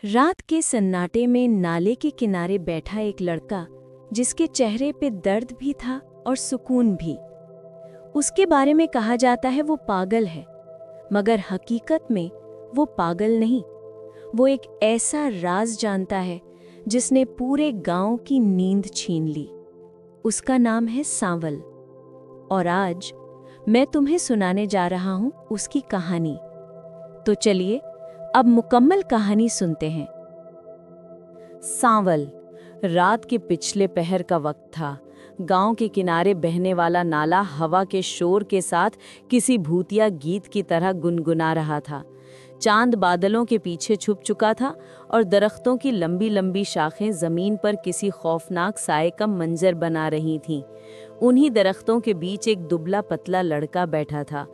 रात के सन्नाटे में नाले के किनारे बैठा एक लड़का, जिसके चेहरे पे दर्द भी था और सुकून भी। उसके बारे में कहा जाता है वो पागल है, मगर हकीकत में वो पागल नहीं। वो एक ऐसा राज जानता है जिसने पूरे गांव की नींद छीन ली। उसका नाम है सांवल, और आज मैं तुम्हें सुनाने जा रहा हूं उसकी कहानी। तो चलिए अब मुकम्मल कहानी सुनते हैं। सांवल। रात के पिछले पहर का वक्त था। गांव के किनारे बहने वाला नाला हवा के शोर के साथ किसी भूतिया गीत की तरह गुनगुना रहा था। चांद बादलों के पीछे छुप चुका था और दरख्तों की लंबी लंबी शाखें जमीन पर किसी खौफनाक साए का मंजर बना रही थीं। उन्हीं दरख्तों के बीच एक दुबला पतला लड़का बैठा था।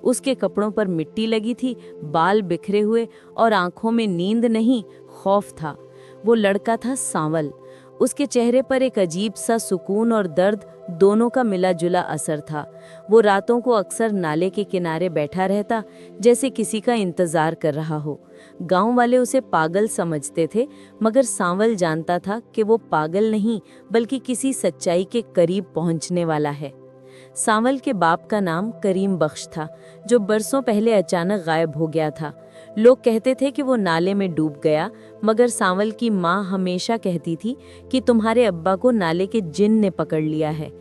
उसके कपड़ों पर मिट्टी लगी थी, बाल बिखरे हुए और आंखों में नींद नहीं, खौफ था। वो लड़का था सांवल। उसके चेहरे पर एक अजीब सा सुकून और दर्द दोनों का मिला जुला असर था। वो रातों को अक्सर नाले के किनारे बैठा रहता, जैसे किसी का इंतजार कर रहा हो। गांव वाले उसे पागल समझते थे, मगर सांवल जानता था कि वो पागल नहीं, बल्कि किसी सच्चाई के करीब पहुंचने वाला है। सांवल के बाप का नाम करीम बख्श था, जो बरसों पहले अचानक गायब हो गया था। लोग कहते थे कि वो नाले में डूब गया, मगर सांवल की माँ हमेशा कहती थी कि तुम्हारे अब्बा को नाले के जिन ने पकड़ लिया है।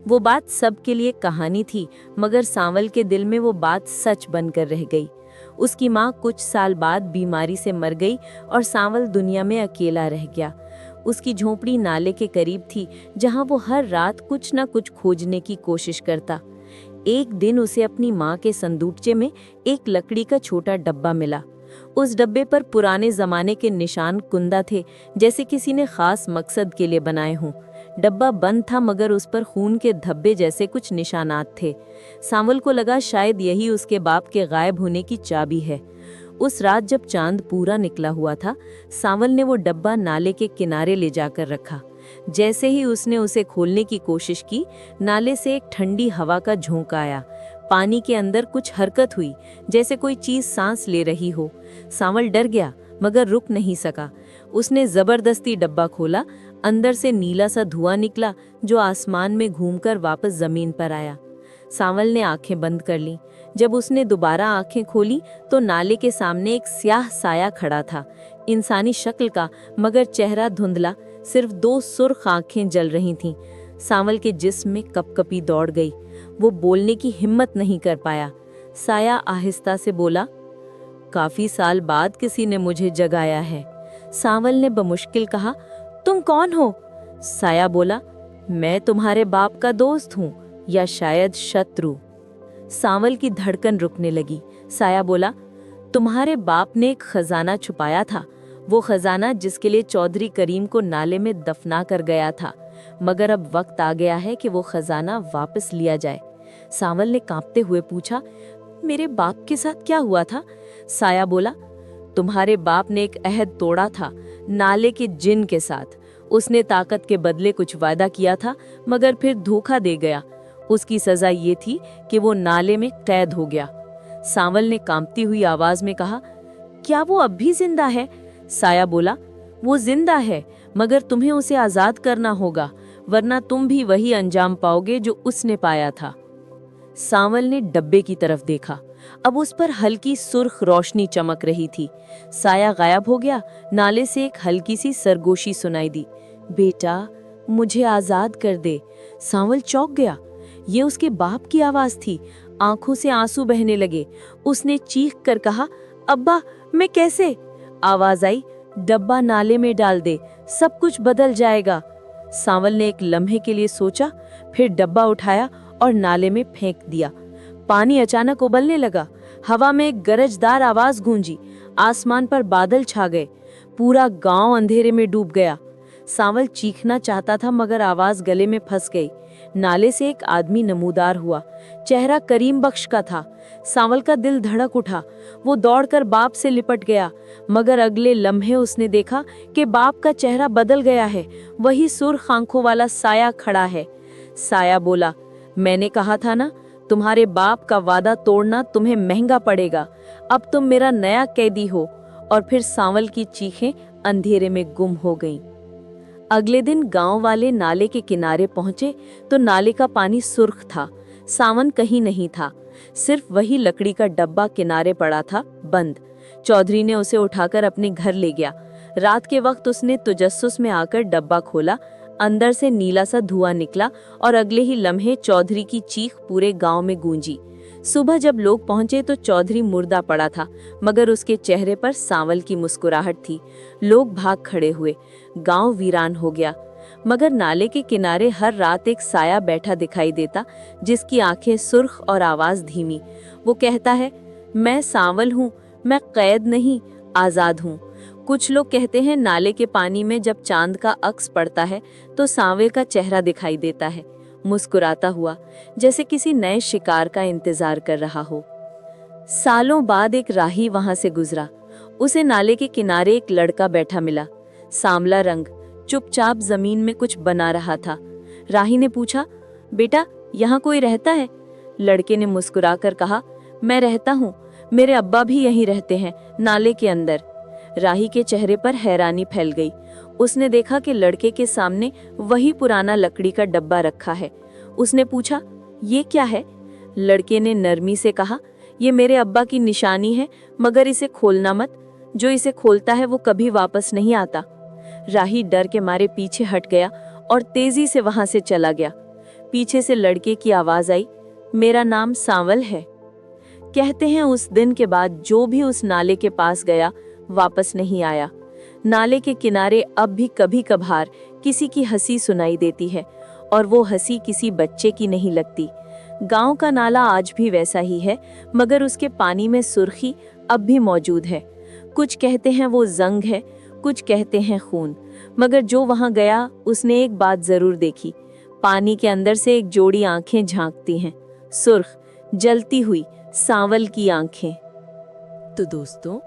वो बात सबके लिए कहानी थी, मगर सांवल के दिल में वो बात सच बनकर रह गई। उसकी माँ कुछ साल बाद बीमारी से मर गई और सांवल दुनिया में अकेला रह गया। उसकी झोंपड़ी नाले के करीब थी, जहाँ वो हर रात कुछ न कुछ खोजने की कोशिश करता। एक दिन उसे अपनी माँ के संदूकचे में एक लकड़ी का छोटा डब्बा मिला। उस डब्बे पर पुराने जमाने के निशान कुंदा थे, जैसे किसी ने खास मकसद के लिए बनाए हों। डब्बा बंद था, मगर उस पर खून के धब्बे जैसे कुछ निशानात थे। सांवल को लगा शायद यही उसके बाप के गायब होने की चाबी है। उस रात जब चांद पूरा निकला हुआ था, सांवल ने वो डब्बा नाले के किनारे ले जाकर रखा। जैसे ही उसने उसे खोलने की कोशिश की, नाले से एक ठंडी हवा का झोंका आया। पानी के अंदर कुछ हरकत हुई, जैसे कोई चीज सांस ले रही हो। सांवल डर गया, मगर रुक नहीं सका। उसने जबरदस्ती डब्बा खोला। अंदर से नीला सा धुआं निकला, जो आसमान में घूमकर वापस जमीन पर आया। सांवल ने आंखें बंद कर लीं। जब उसने दोबारा आंखें खोली तो नाले के सामने एक स्याह साया खड़ा था, इंसानी शक्ल का, मगर चेहरा धुंधला। सिर्फ दो सुर्ख आंखें जल रही थीं। सांवल के जिस्म में कपकपी दौड़ गई। वो बोलने की हिम्मत नहीं कर पाया। साया आहिस्ता से बोला, काफी साल बाद किसी ने मुझे जगाया है। सांवल ने बमुश्किल कहा, तुम कौन हो? साया बोला, मैं तुम्हारे बाप का दोस्त हूँ, या शायद शत्रु। सांवल की धड़कन रुकने लगी। साया बोला, तुम्हारे बाप ने एक खजाना छुपाया था, वो खजाना जिसके लिए चौधरी करीम को नाले में दफना कर गया था, मगर अब वक्त आ गया है कि वो खजाना वापस लिया जाए। सांवल ने कांपते हुए पूछा, मेरे बाप के साथ क्या हुआ था? साया बोला, तुम्हारे बाप ने एक अहद तोड़ा था नाले के जिन के साथ। उसने ताकत के बदले कुछ वादा किया था, मगर फिर धोखा दे गया। उसकी सजा ये थी कि वो नाले में कैद हो गया। सांवल ने कांपती हुई आवाज में कहा, क्या वो अब भी जिंदा है? साया बोला, वो जिंदा है, मगर तुम्हें उसे आजाद करना होगा, वरना तुम भी वही अंजाम पाओगे जो उसने पाया था। सांवल ने डब्बे की तरफ देखा। अब उस पर हल्की सुर्ख रोशनी चमक रही थी। साया गायब हो गया। नाले से एक हल्की सी सरगोशी सुनाई दी, बेटा मुझे आजाद कर दे। सांवल चौंक गया। ये उसके बाप की आवाज थी। आंखों से आंसू बहने लगे। उसने चीख कर कहा, अब्बा मैं कैसे? आवाज आई, डब्बा नाले में डाल दे, सब कुछ बदल जाएगा। सांवल ने एक लम्हे के लिए सोचा, फिर डब्बा उठाया और नाले में फेंक दिया। पानी अचानक उबलने लगा। हवा में एक गरजदार आवाज गूंजी। आसमान पर बादल छा गए। पूरा गांव अंधेरे में डूब गया। सांवल चीखना चाहता था, मगर आवाज गले में फंस गई। नाले से एक आदमी नमूदार हुआ। चेहरा करीम बख्श का था। सांवल का दिल धड़क उठा। वो दौड़कर बाप से लिपट गया, मगर अगले लम्हे उसने देखा कि बाप का चेहरा बदल गया है। वही सुर्ख आंखों वाला साया खड़ा है। साया बोला, मैंने कहा था ना, तुम्हारे बाप का वादा तोड़ना तुम्हें महंगा पड़ेगा। अब तुम मेरा नया कैदी हो। और फिर सांवल की चीखें अंधेरे में गुम हो गईं। अगले दिन गांव वाले नाले के किनारे पहुंचे तो नाले का पानी सुर्ख था। सावन कहीं नहीं था, सिर्फ वही लकड़ी का डब्बा किनारे पड़ा था, बंद। चौधरी ने उसे उठाकर अपने घर ले गया। रात के वक्त उसने तजस्सुस में आकर डब्बा खोला। अंदर से नीला सा धुआं निकला और अगले ही लम्हे चौधरी की चीख पूरे गांव में गूंजी। सुबह जब लोग पहुंचे तो चौधरी मुर्दा पड़ा था, मगर उसके चेहरे पर सांवल की मुस्कुराहट थी। लोग भाग खड़े हुए, गांव वीरान हो गया। मगर नाले के किनारे हर रात एक साया बैठा दिखाई देता, जिसकी आंखें सुर्ख और आवाज धीमी। वो कहता है, मैं सांवल हूँ, मैं कैद नहीं, आजाद हूँ। कुछ लोग कहते हैं नाले के पानी में जब चांद का अक्स पड़ता है तो सांवल का चेहरा दिखाई देता है, मुस्कुराता हुआ, जैसे किसी नए शिकार का इंतजार कर रहा हो। सालों बाद एक राही वहां से गुजरा। उसे नाले के किनारे एक लड़का बैठा मिला, सांवला रंग, चुपचाप जमीन में कुछ बना रहा था। राही ने पूछा, बेटा यहाँ कोई रहता है? लड़के ने मुस्कुराकर कहा, मैं रहता हूँ, मेरे अब्बा भी यहीं रहते हैं, नाले के अंदर। राही के चेहरे पर हैरानी फैल गई। उसने देखा कि लड़के के सामने वही पुराना लकड़ी का डब्बा रखा है। उसने पूछा, ये क्या है? लड़के ने नरमी से कहा, ये मेरे अब्बा की निशानी है, मगर इसे खोलना मत, जो इसे खोलता है वो कभी वापस नहीं आता। राही डर के मारे पीछे हट गया और तेजी से वहां से चला गया। पीछे से लड़के की आवाज आई, मेरा नाम सांवल है। कहते हैं उस दिन के बाद जो भी उस नाले के पास गया वापस नहीं आया। नाले के किनारे अब भी कभी कभार किसी की हंसी सुनाई देती है, और वो हंसी किसी बच्चे की नहीं लगती। गांव का नाला आज भी वैसा ही है, मगर उसके पानी में सुर्खी अब भी मौजूद है। कुछ कहते हैं वो जंग है, कुछ कहते हैं खून, मगर जो वहां गया उसने एक बात जरूर देखी, पानी के अंदर से एक जोड़ी आंखें झांकती हैं, सुर्ख, जलती हुई सांवल की आंखें। तो दोस्तों,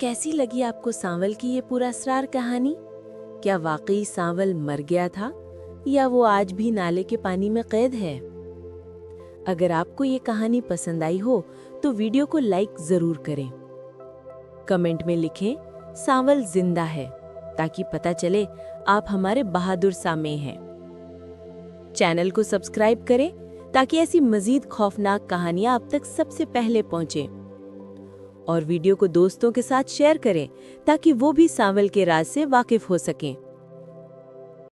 कैसी लगी आपको सांवल की ये पूरा असरार कहानी? क्या वाकई सांवल मर गया था या वो आज भी नाले के पानी में कैद है? अगर आपको ये कहानी पसंद आई हो तो वीडियो को लाइक जरूर करें। कमेंट में लिखें सांवल जिंदा है, ताकि पता चले आप हमारे बहादुर सामे हैं। चैनल को सब्सक्राइब करें ताकि ऐसी मजीद खौफनाक कहानियां आप तक सबसे पहले पहुंचें। और वीडियो को दोस्तों के साथ शेयर करें ताकि वो भी सांवल के राज से वाकिफ हो सकें।